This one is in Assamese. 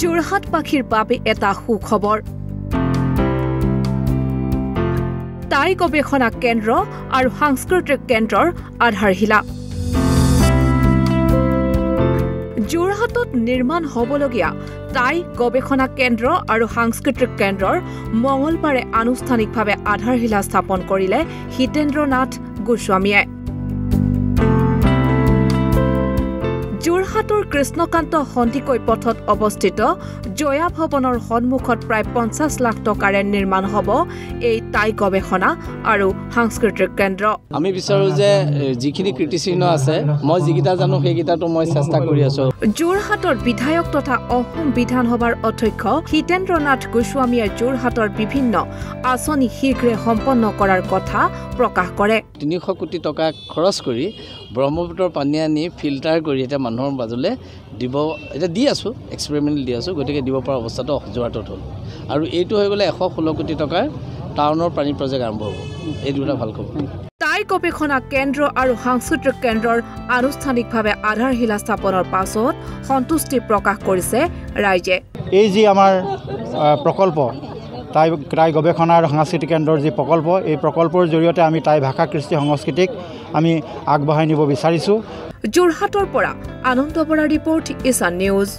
যোৰহাটবাসীৰ বাবে এটা সুখবৰ। টাই গৱেষণা কেন্দ্ৰ আৰু সাংস্কৃতিক কেন্দ্ৰৰ আধাৰশিলা। যোৰহাটত নিৰ্মাণ হ'বলগীয়া টাই গৱেষণা কেন্দ্ৰ আৰু সাংস্কৃতিক কেন্দ্ৰৰ মঙলবাৰে আনুষ্ঠানিকভাৱে আধাৰশিলা স্থাপন কৰিলে হিতেন্দ্ৰনাথ গোস্বামীয়ে। যোৰহাটৰ কৃষ্ণকান্ত সন্দিকৈ পথত অৱস্থিত জয়া ভৱনৰ সন্মুখত প্ৰায় 50 লাখ টকাৰে নিৰ্মাণ হ'ব এই টাই গৱেষণা আৰু সাংস্কৃতিক কেন্দ্ৰ। আমি বিচাৰো যে যিখিনি কৃতিচিহ্ন আছে মই যিকেইটা জানো সেইকেইটাটো মই চেষ্টা কৰি আছো। যোৰহাটৰ বিধায়ক তথা অসম বিধানসভাৰ অধ্যক্ষ হিতেন্দ্ৰনাথ গোস্বামীয়ে যোৰহাটৰ বিভিন্ন আঁচনি শীঘ্ৰে সম্পন্ন কৰাৰ কথা প্ৰকাশ কৰে। 300 কোটি টকা খৰচ কৰি ব্ৰহ্মপুত্ৰৰ পানী আনি ফিল্টাৰ কৰি এটা মানুহৰ মাজলৈ দিব, এটা দি আছো, এক্সপেৰিমেণ্ট দি আছো, গতিকে দিব পৰা অৱস্থাটো যোৰহাটত হ'ল। আৰু এইটো হৈ গ'লে 116 কোটি টকাৰ টাউনৰ পানী প্ৰজেক্ট আৰম্ভ হ'ব। এই দুটা ভাল খবৰ। টাই গৱেষণা কেন্দ্ৰ আৰু সাংস্কৃতিক কেন্দ্ৰৰ আনুষ্ঠানিকভাৱে আধাৰশিলা স্থাপনৰ পাছত সন্তুষ্টি প্ৰকাশ কৰিছে ৰাইজে। এই যি আমাৰ প্ৰকল্প টাই গৱেষণা আৰু সাংস্কৃতিক কেন্দ্ৰৰ যি প্ৰকল্প, এই প্ৰকল্পৰ জৰিয়তে আমি টাই ভাষা কৃষ্টি সংস্কৃতিক আমি আগবঢ়াই নিব বিচাৰিছোঁ। যোৰহাটৰ পৰা আনন্দ বৰাৰ ৰিপৰ্ট, ইছান নিউজ।